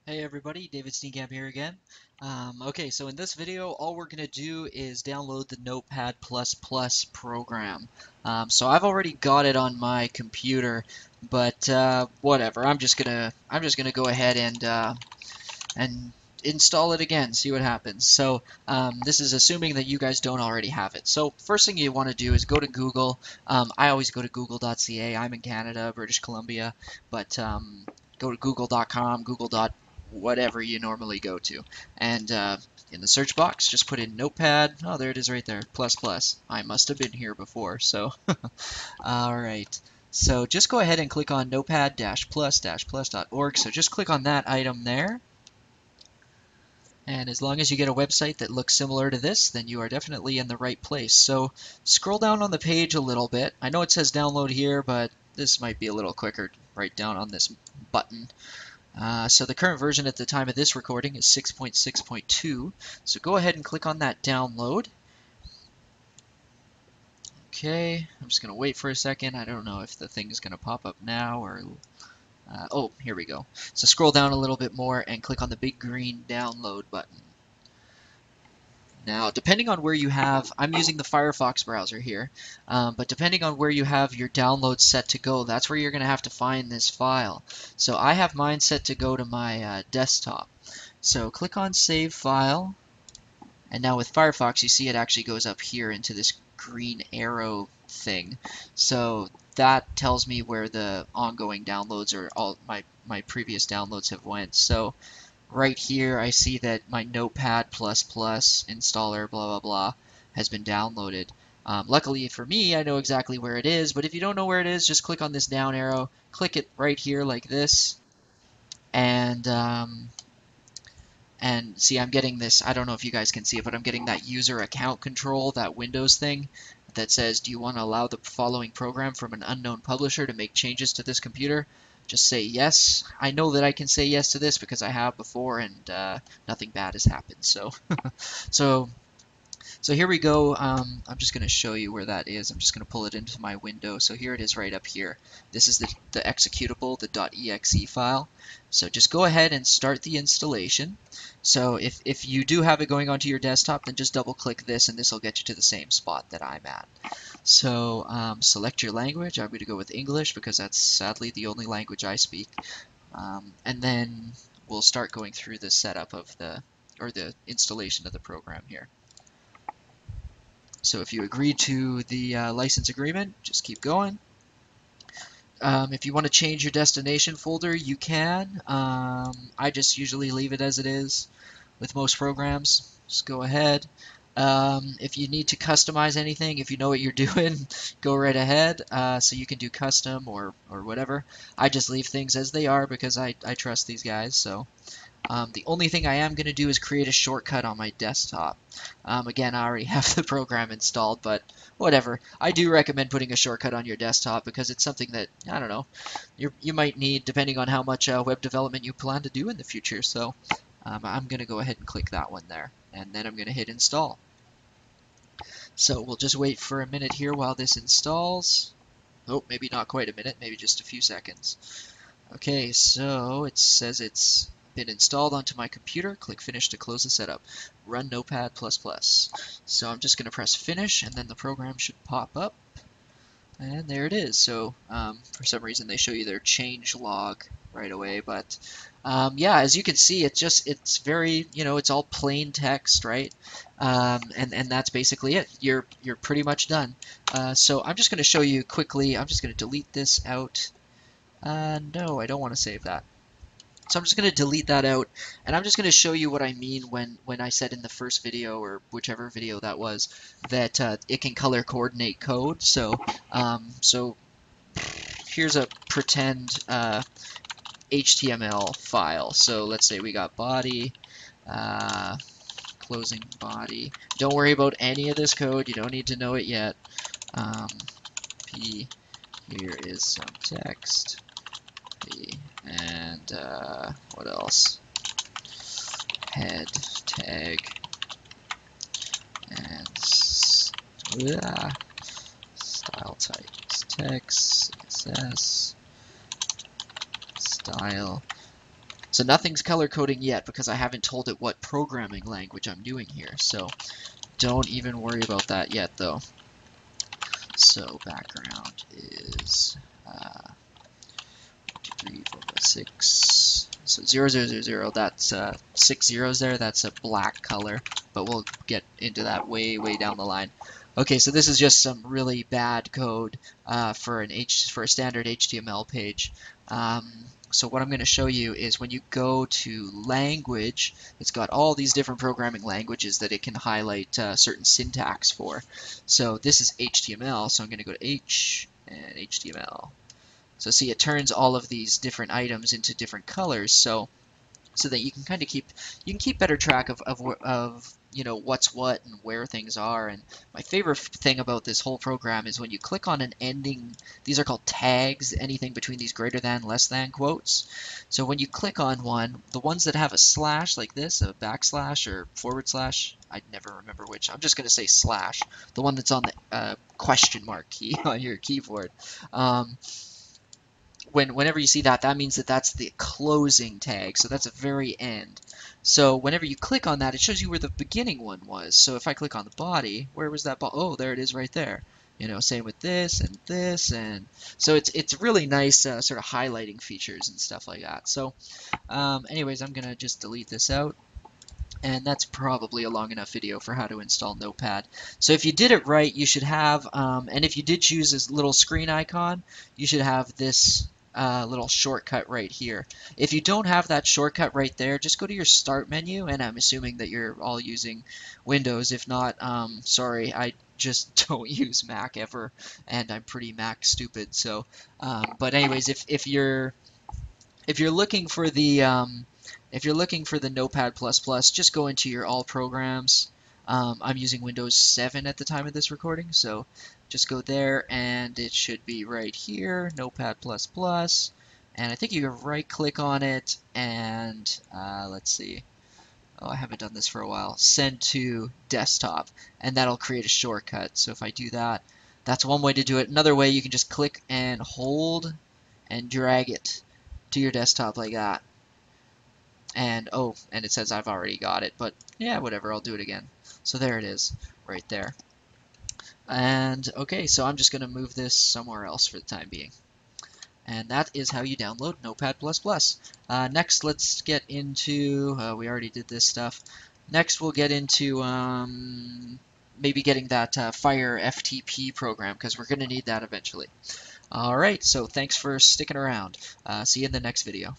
Hey everybody, David Steenkamp here again. Okay, so in this video, all we're going to do is download the Notepad++ program. So I've already got it on my computer, but whatever. I'm just gonna go ahead and install it again, see what happens. So this is assuming that you guys don't already have it. So first thing you want to do is go to Google. I always go to google.ca. I'm in Canada, British Columbia, but go to google.com, whatever you normally go to. And in the search box, just put in Notepad. Oh, there it is right there, plus plus. I must have been here before, so. All right. So just go ahead and click on notepad-plus-plus.org. So just click on that item there. And as long as you get a website that looks similar to this, then you are definitely in the right place. So scroll down on the page a little bit. I know it says download here, but this might be a little quicker right down on this button. So the current version at the time of this recording is 6.6.2. So go ahead and click on that download. Okay, I'm just going to wait for a second. I don't know if the thing is going to pop up now or... oh, here we go. So scroll down a little bit more and click on the big green download button. Now, depending on where you have, I'm using the Firefox browser here, but depending on where you have your download set to go, that's where you're going to have to find this file. So I have mine set to go to my desktop. So click on Save File, and now with Firefox, you see it actually goes up here into this green arrow thing. So that tells me where the ongoing downloads or all my previous downloads have went. So right here, I see that my Notepad++ installer, blah, blah, blah, has been downloaded. Luckily for me, I know exactly where it is, but if you don't know where it is, just click on this down arrow, click it right here like this, and see, I'm getting this, I don't know if you guys can see it, but I'm getting that user account control, that Windows thing that says, do you want to allow the following program from an unknown publisher to make changes to this computer? Just say yes. I know that I can say yes to this because I have before and nothing bad has happened. So, so so here we go. I'm just going to show you where that is. I'm just going to pull it into my window. So here it is right up here. This is the executable, the .exe file. So just go ahead and start the installation. So if you do have it going onto your desktop, then just double click this and this will get you to the same spot that I'm at. So select your language. I'm going to go with English because that's sadly the only language I speak. And then we'll start going through the setup of the installation of the program here. So if you agree to the license agreement, just keep going. If you want to change your destination folder, you can. I just usually leave it as it is with most programs. Just go ahead. If you need to customize anything, if you know what you're doing, go right ahead. So you can do custom or whatever. I just leave things as they are because I trust these guys. So. The only thing I am going to do is create a shortcut on my desktop. Again, I already have the program installed, but whatever. I do recommend putting a shortcut on your desktop because it's something that, I don't know, you might need depending on how much web development you plan to do in the future. So I'm going to go ahead and click that one there, and then I'm going to hit install. So we'll just wait for a minute here while this installs. Oh, maybe not quite a minute, maybe just a few seconds. Okay, so it says it's been installed onto my computer. Click Finish to close the setup. Run Notepad++. So I'm just going to press Finish, and then the program should pop up. And there it is. So for some reason they show you their change log right away, but yeah, as you can see, it's very, it's all plain text, right? And that's basically it. You're pretty much done. So I'm just going to show you quickly. I'm just going to delete this out. No, I don't want to save that. So I'm just going to delete that out, and I'm just going to show you what I mean when I said in the first video, or whichever video that was, that it can color coordinate code. So here's a pretend HTML file. So let's say we got body, closing body. Don't worry about any of this code. You don't need to know it yet. P, here is some text. And what else? Head, tag, and style types, text, CSS, style. So nothing's color coding yet because I haven't told it what programming language I'm doing here. So don't even worry about that yet, though. So background is 2, 3, 4, 5, 6. So 0, 0, 0, 0. That's 6 zeros there. That's a black color, but we'll get into that way down the line. Okay, so this is just some really bad code for a standard HTML page. So what I'm going to show you is when you go to language, it's got all these different programming languages that it can highlight certain syntax for. So this is HTML, so I'm going to go to H and HTML. So see, it turns all of these different items into different colors, so that you can kind of keep better track of you know what's what and where things are. And my favorite thing about this whole program is when you click on an ending, these are called tags, anything between these greater than, less than quotes. So when you click on one, the ones that have a slash like this, a backslash or forward slash, I never remember which, I'm just going to say slash, the one that's on the question mark key on your keyboard. Whenever you see that, that means that that's the closing tag, so that's the very end. So whenever you click on that, it shows you where the beginning one was. So if I click on the body, where was that? Oh, there it is right there. You know, same with this and this, and so it's really nice sort of highlighting features and stuff like that. So anyways, I'm gonna just delete this out. And that's probably a long enough video for how to install Notepad. So if you did it right, you should have, and if you did choose this little screen icon, you should have this little shortcut right here. If you don't have that shortcut right there, just go to your Start menu, and I'm assuming that you're all using Windows. If not, sorry, I just don't use Mac ever, and I'm pretty Mac stupid. So, but anyways, if you're looking for the Notepad++, just go into your All Programs. I'm using Windows 7 at the time of this recording, so just go there, and it should be right here, Notepad++. And I think you can right-click on it, and let's see. Oh, I haven't done this for a while. Send to desktop, and that'll create a shortcut. So if I do that, that's one way to do it. Another way, you can just click and hold and drag it to your desktop like that. And oh, and it says I've already got it, but yeah, whatever, I'll do it again. So there it is, right there. And okay, so I'm just going to move this somewhere else for the time being. And that is how you download Notepad++. Next, let's get into, we already did this stuff. Next, we'll get into maybe getting that Fire FTP program, because we're going to need that eventually. All right, so thanks for sticking around. See you in the next video.